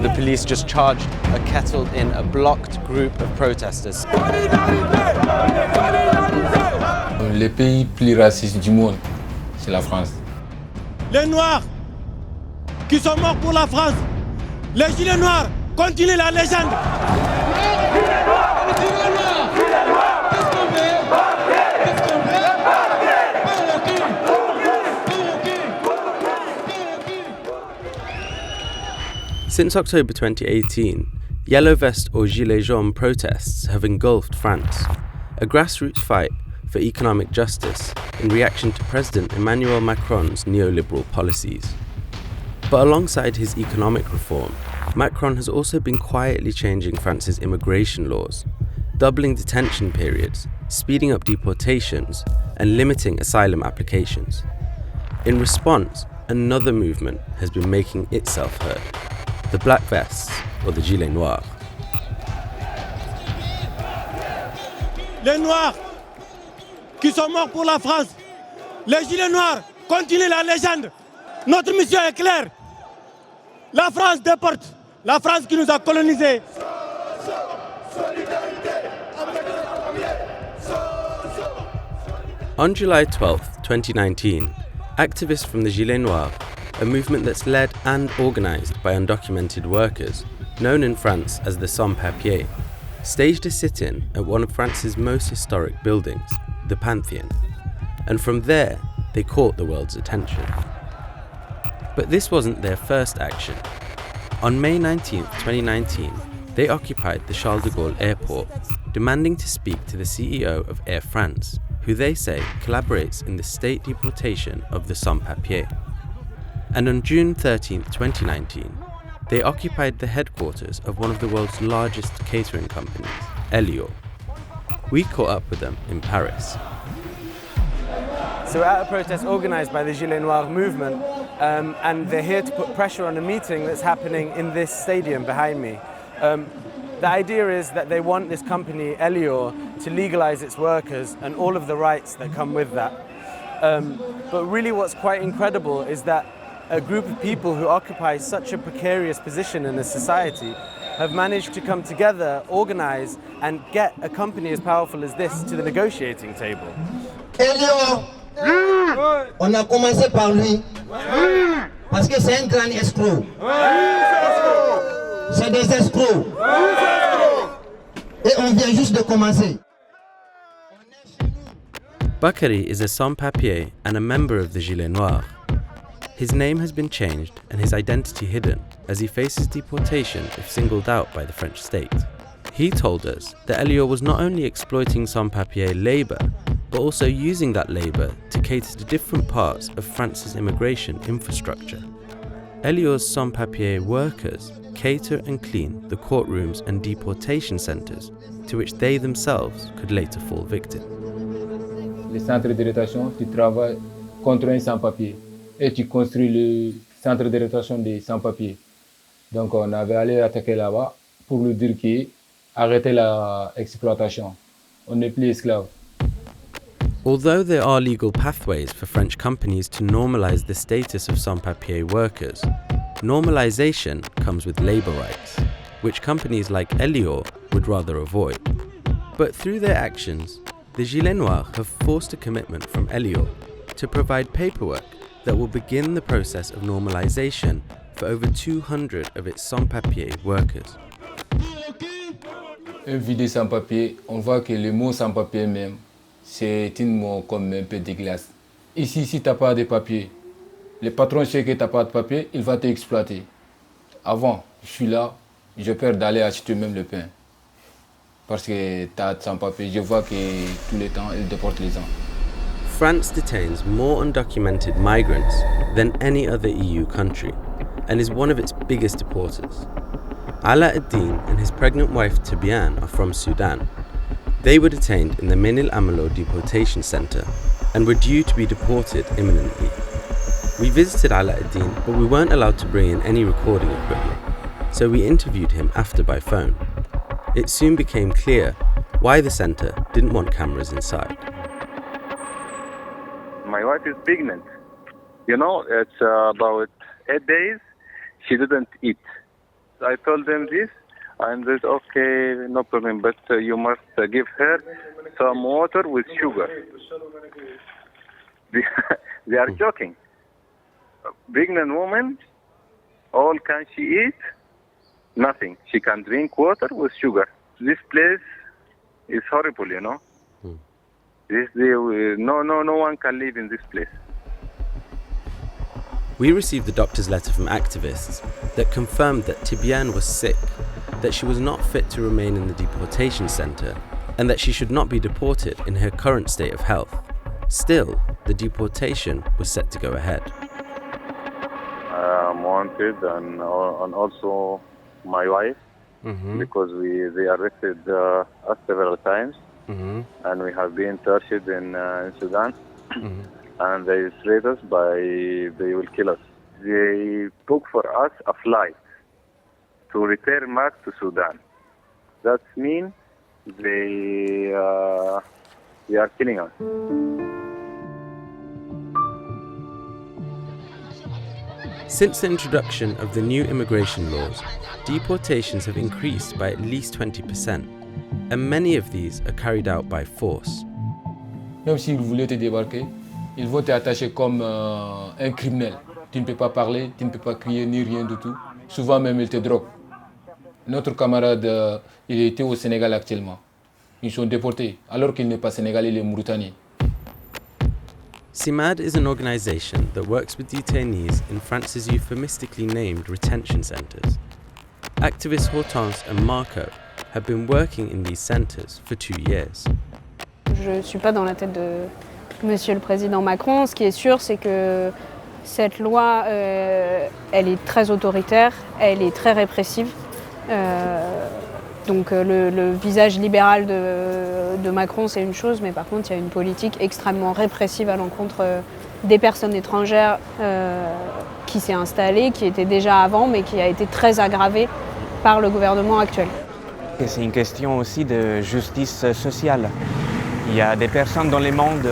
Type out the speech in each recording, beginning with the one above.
The police just charged or kettled in a blocked group of protesters. Le pays plus raciste du monde, c'est la France. Les Noirs qui sont morts pour la France, les Gilets Noirs continuent la légende. Since October 2018, Yellow Vest or Gilets jaunes protests have engulfed France, a grassroots fight for economic justice in reaction to President Emmanuel Macron's neoliberal policies. But alongside his economic reform, Macron has also been quietly changing France's immigration laws, doubling detention periods, speeding up deportations, and limiting asylum applications. In response, another movement has been making itself heard: the Black Vests, or the Gilets Noirs. Les Noirs qui sont morts pour la France, les Gilets Noirs continuent la légende. Notre mission est claire. La France déporte, la France qui nous a colonisés. On July 12, 2019, activists from the Gilets Noirs, a movement that's led and organised by undocumented workers, known in France as the sans-papiers, staged a sit-in at one of France's most historic buildings, the Panthéon, and from there they caught the world's attention. But this wasn't their first action. On May 19, 2019, they occupied the Charles de Gaulle airport, demanding to speak to the CEO of Air France, who they say collaborates in the state deportation of the sans-papiers. And on June 13, 2019, they occupied the headquarters of one of the world's largest catering companies, Elio. We caught up with them in Paris. So we're at a protest organised by the Gilets Noirs movement, and they're here to put pressure on a meeting that's happening in this stadium behind me. The idea is that they want this company, Elio, to legalise its workers and all of the rights that come with that. But really what's quite incredible is that a group of people who occupy such a precarious position in a society have managed to come together, organise, and get a company as powerful as this to the negotiating table. Elio, on a commencé par lui, parce que c'est un grand escroc. C'est des escrocs. Et on vient juste de commencer. Bakary is a sans-papier and a member of the Gilets Noirs. His name has been changed and his identity hidden as he faces deportation if singled out by the French state. He told us that Elio was not only exploiting sans-papier labour, but also using that labour to cater to different parts of France's immigration infrastructure. Elio's sans-papier workers cater and clean the courtrooms and deportation centres to which they themselves could later fall victim. Les centres de rétention, tu travailles contre un sans-papier et tu construis le centre de rétention des sans-papiers. Donc on avait allé attaquer là-bas pour lui dire qu'arrêtez l'exploitation. On n'est plus esclaves. Although there are legal pathways for French companies to normalise the status of sans-papier workers, normalisation comes with labour rights, which companies like Elio would rather avoid. But through their actions, the Gilets Noirs have forced a commitment from Elio to provide paperwork that will begin the process of normalisation for over 200 of its sans-papier workers. Un vidé sans-papier, on voit que le mot sans-papier même, c'est un mot comme un peu de glace. Ici, si tu n'as pas de papier, le patron sait que tu n'as pas de papier, il va t'exploiter. Avant, je suis là, j'ai peur d'aller acheter même le pain. Parce que tu as sans papier, je vois que tous les temps, ils déportent les gens. France detains more undocumented migrants than any other EU country and is one of its biggest deporters. Ala ad-Din and his pregnant wife Tibian are from Sudan. They were detained in the Menil Amalo deportation centre and were due to be deported imminently. We visited Ala ad-Din, but we weren't allowed to bring in any recording equipment, so we interviewed him after by phone. It soon became clear why the centre didn't want cameras inside. My wife is pregnant. You know, it's about 8 days she didn't eat. I told them this, and they said, okay, no problem, but you must give her some water with sugar. They are joking. Pregnant woman, all can she eat? Nothing. She can drink water with sugar. This place is horrible, you know. No one can live in this place. We received the doctor's letter from activists that confirmed that Tibiane was sick, that she was not fit to remain in the deportation centre, and that she should not be deported in her current state of health. Still, the deportation was set to go ahead. I'm wanted, and also my wife, because they arrested us several times, and we have been tortured in Sudan. And they threat us they will kill us. They book for us a flight to return back to Sudan. That means they are killing us. Since the introduction of the new immigration laws, deportations have increased by at least 20%, and many of these are carried out by force. Même s'ils voulaient te débarquer, ils vont t'attacher comme un criminel. Tu ne peux pas parler, tu ne peux pas crier ni rien du tout. Souvent même, ils te droguent. Notre camarade, il était au Sénégal actuellement. Ils sont déportés, alors qu'il n'est pas sénégalais, il est mauritanien. CIMAD is an organisation that works with detainees in France's euphemistically named retention centres. Activists Hortense and Marco have been working in these centres for 2 years. Je ne suis pas dans la tête de Monsieur le Président Macron. Ce qui est sûr, c'est que cette loi, elle est très autoritaire, elle est très répressive. Donc le visage libéral de Macron, c'est une chose, mais par contre, il y a une politique extrêmement répressive à l'encontre des personnes étrangères qui s'est installée, qui était déjà avant, mais qui a été très aggravée par le gouvernement actuel. C'est une question aussi de justice sociale. Il y a des personnes dans le monde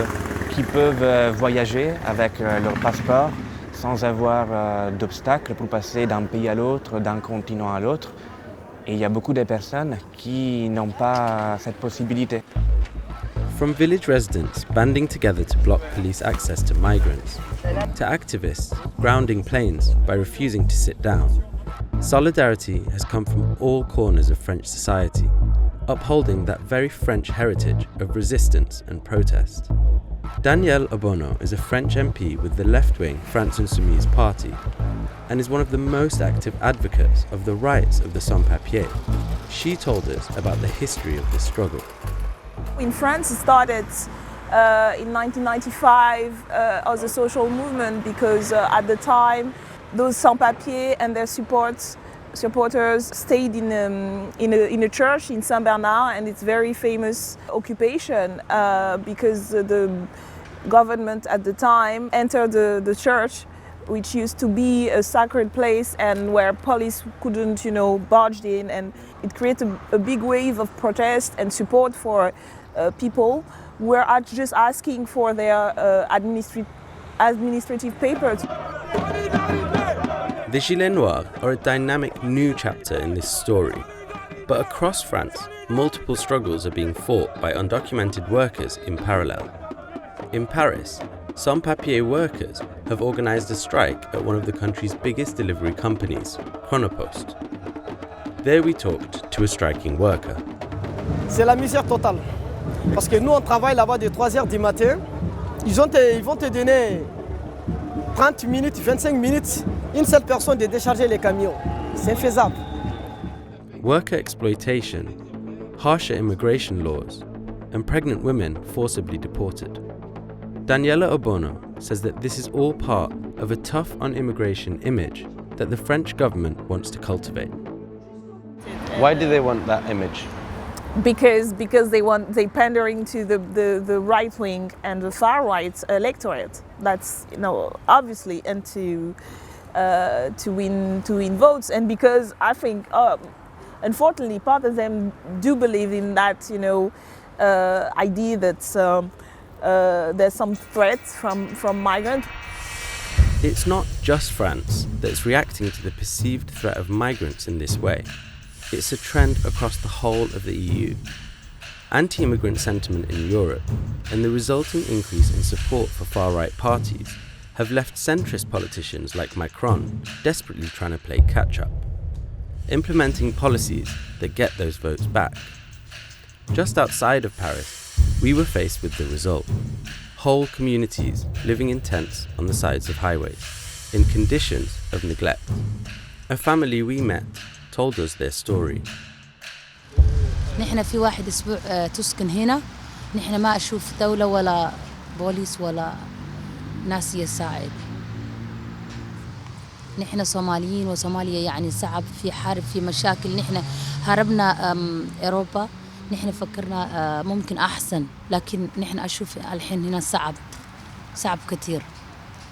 qui peuvent voyager avec leur passeport sans avoir d'obstacles pour passer d'un pays à l'autre, d'un continent à l'autre. Et il y a beaucoup de personnes qui n'ont pas cette possibilité. From village residents banding together to block police access to migrants, to activists grounding planes by refusing to sit down, solidarity has come from all corners of French society, upholding that very French heritage of resistance and protest. Danielle Obono is a French MP with the left-wing France Insoumise party and is one of the most active advocates of the rights of the sans-papiers. She told us about the history of this struggle. In France, it started in 1995 as a social movement because at the time those sans-papiers and their supporters stayed in a church in Saint-Bernard, and it's very famous occupation because the government at the time entered the church, which used to be a sacred place and where police couldn't, barge in, and it created a big wave of protest and support for people who were just asking for their administrative papers. The Gilets Noirs are a dynamic new chapter in this story, but across France, multiple struggles are being fought by undocumented workers in parallel. In Paris, sans-papiers workers have organised a strike at one of the country's biggest delivery companies, Chronopost. There we talked to a striking worker. C'est la misère totale. Parce que nous, on travaille là-bas de 3h du matin. Ils vont te donner 30 minutes, 25 minutes, une seule personne de décharger les camions. C'est faisable. Worker exploitation, harsher immigration laws, and pregnant women forcibly deported. Daniela Obono says that this is all part of a tough on immigration image that the French government wants to cultivate. Why do they want that image? Because they pandering to the right wing and the far right electorate. That's obviously, and to win votes, and because I think unfortunately, part of them do believe in that, idea that there's some threat from migrants. It's not just France that's reacting to the perceived threat of migrants in this way. It's a trend across the whole of the EU. Anti-immigrant sentiment in Europe and the resulting increase in support for far-right parties have left centrist politicians like Macron desperately trying to play catch-up, implementing policies that get those votes back. Just outside of Paris, we were faced with the result. Whole communities living in tents on the sides of highways, in conditions of neglect. A family we met told us their story. نحن في واحد أسبوع تسكن هنا، نحن ما أشوف دولة ولا بوليس ولا ناس يساعد. نحن صوماليين وصوماليا يعني صعب في حرب في مشاكل. نحن هربنا أوروبا، نحن فكرنا ممكن أحسن، لكن نحن أشوف الحين هنا صعب كتير.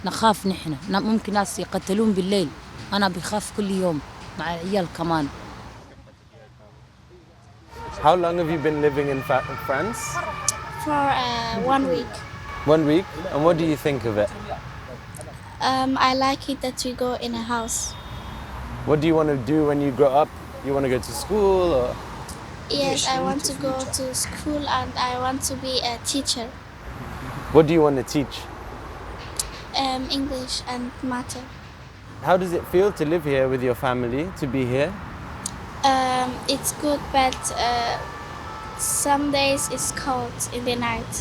نخاف نحن ممكن ناس يقتلون بالليل، أنا بخاف كل يوم مع العيال كمان. How long have you been living in France? For 1 week. 1 week? And what do you think of it? I like it that we go in a house. What do you want to do when you grow up? You want to go to school or? Yes, I want to go to school and I want to be a teacher. What do you want to teach? English and math. How does it feel to live here with your family, to be here? It's good, but some days it's cold in the night.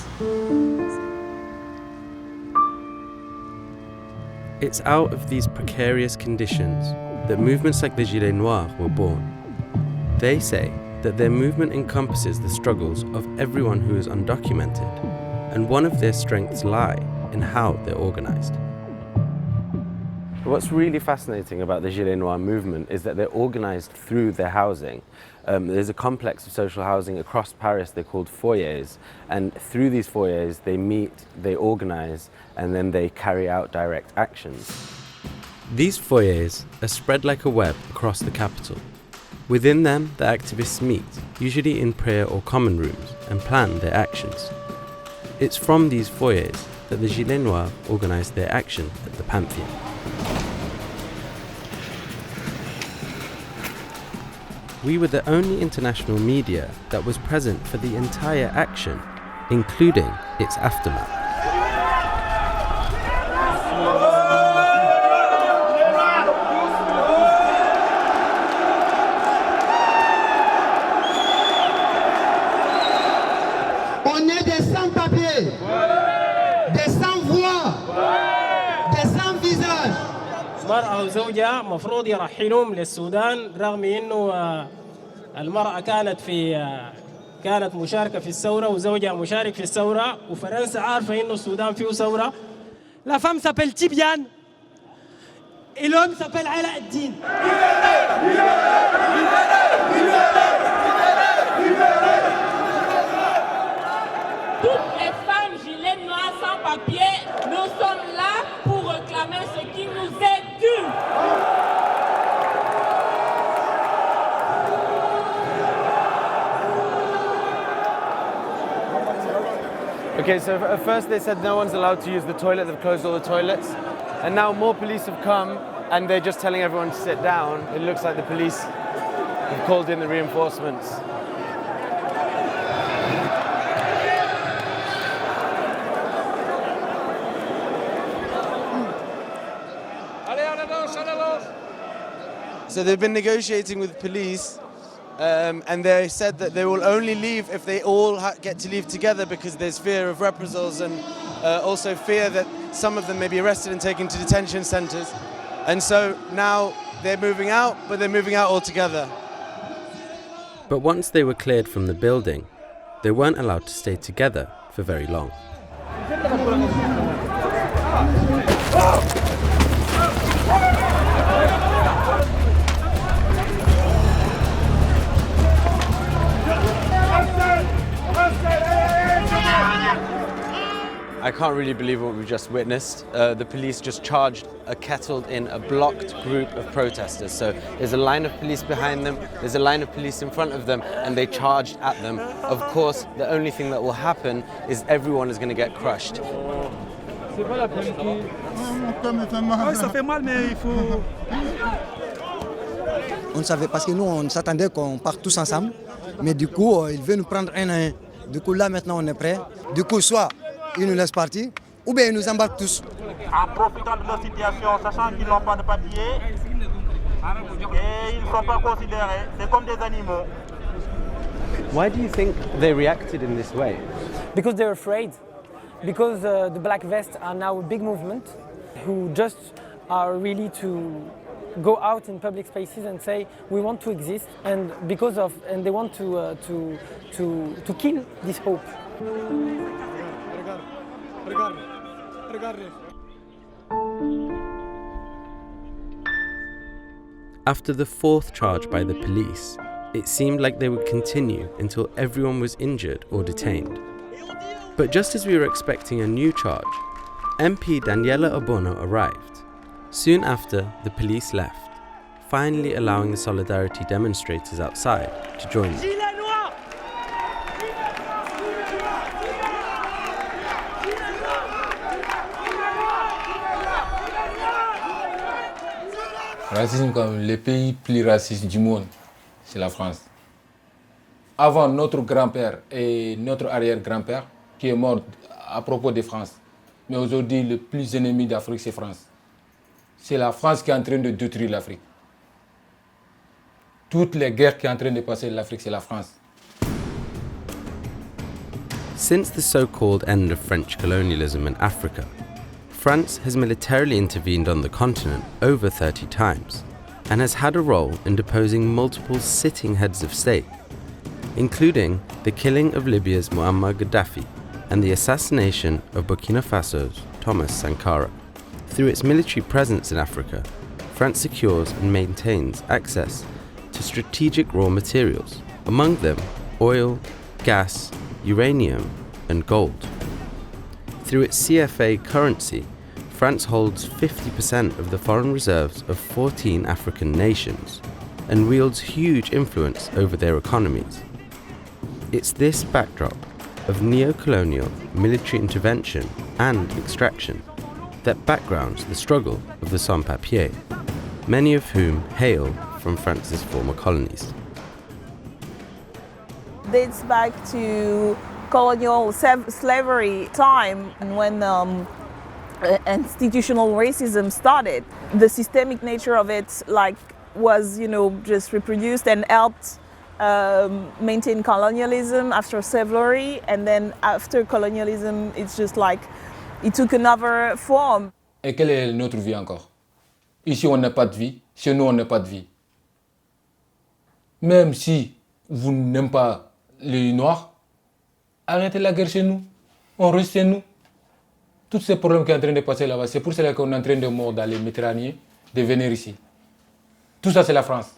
It's out of these precarious conditions that movements like the Gilets Noirs were born. They say that their movement encompasses the struggles of everyone who is undocumented, and one of their strengths lie in how they're organized. What's really fascinating about the Gilets Noirs movement is that they're organized through their housing. There's a complex of social housing across Paris they're called foyers, and through these foyers they meet, they organize, and then they carry out direct actions. These foyers are spread like a web across the capital. Within them, the activists meet, usually in prayer or common rooms, and plan their actions. It's from these foyers that the Gilets Noirs organized their action at the Panthéon. We were the only international media that was present for the entire action, including its aftermath. On est des sans-papiers, des sans-voix, des sans-visages. مرأة وزوجها مفروض يرحلوهم للسودان رغم إنه المرأة كانت مشاركة في الثورة وزوجها مشارك في الثورة وفرنسا عارفة إنه السودان فيه ثورة. La femme s'appelle Tibiane et l'homme s'appelle Ala Eddin. Toutes les femmes gilets noirs sans papier, nous sommes là pour réclamer ce qui nous est dû. Okay, so at first they said no one's allowed to use the toilet, they've closed all the toilets. And now more police have come and they're just telling everyone to sit down. It looks like the police have called in the reinforcements. So they've been negotiating with police and they said that they will only leave if they all get to leave together because there's fear of reprisals and also fear that some of them may be arrested and taken to detention centres. And so now they're moving out, but they're moving out all together. But once they were cleared from the building, they weren't allowed to stay together for very long. I can't really believe what we've just witnessed. The police just charged a kettled in a blocked group of protesters. So there's a line of police behind them, there's a line of police in front of them, and they charged at them. Of course, the only thing that will happen is everyone is going to get crushed. Ça fait mal, mais il faut... On savait, parce que nous, on s'attendait qu'on parte tous ensemble, mais du coup, il veut nous prendre un à un. Du coup, là, maintenant, on est prêt. Du coup, soit ils nous laissent partir, ou bien ils nous embarquent tous. En profitant de leur situation, sachant qu'ils n'ont pas de papier, et ils ne sont pas considérés, c'est comme des animaux. Why do you think they reacted in this way? Because they're afraid. Because the black vests are now a big movement who just are really to go out in public spaces and say we want to exist, and they want to kill this hope. After the fourth charge by the police, it seemed like they would continue until everyone was injured or detained. But just as we were expecting a new charge, MP Daniela Obono arrived. Soon after, the police left, finally allowing the solidarity demonstrators outside to join them. Racisme comme les pays plus racistes du monde, c'est la France. Avant notre grand-père et notre arrière-grand-père, qui est mort à propos de France. Mais aujourd'hui, le plus ennemi d'Afrique, c'est France. C'est la France qui est en train de détruire l'Afrique. Toutes les guerres qui sont en train de passer l'Afrique, c'est la France. Since the so-called end of French colonialism in Africa, France has militarily intervened on the continent over 30 times and has had a role in deposing multiple sitting heads of state, including the killing of Libya's Muammar Gaddafi and the assassination of Burkina Faso's Thomas Sankara. Through its military presence in Africa, France secures and maintains access to strategic raw materials, among them oil, gas, uranium, and gold. Through its CFA currency, France holds 50% of the foreign reserves of 14 African nations and wields huge influence over their economies. It's this backdrop of neo-colonial military intervention and extraction that backgrounds the struggle of the sans-papiers, many of whom hail from France's former colonies. Dates back to colonial slavery time, and when institutional racism started. The systemic nature of it was just reproduced and helped maintain colonialism after slavery, and then after colonialism it's just it took another form. Et quelle est notre vie encore? Ici on n'a pas de vie, chez nous on n'a pas de vie. Même si vous n'aimez pas les Noirs, arrêtez la guerre chez nous, on reste chez nous. Tous ces problèmes qui sont en train de passer là-bas, c'est pour cela qu'on est en train de mourir dans les Méditerranéens, de venir ici. Tout ça c'est la France.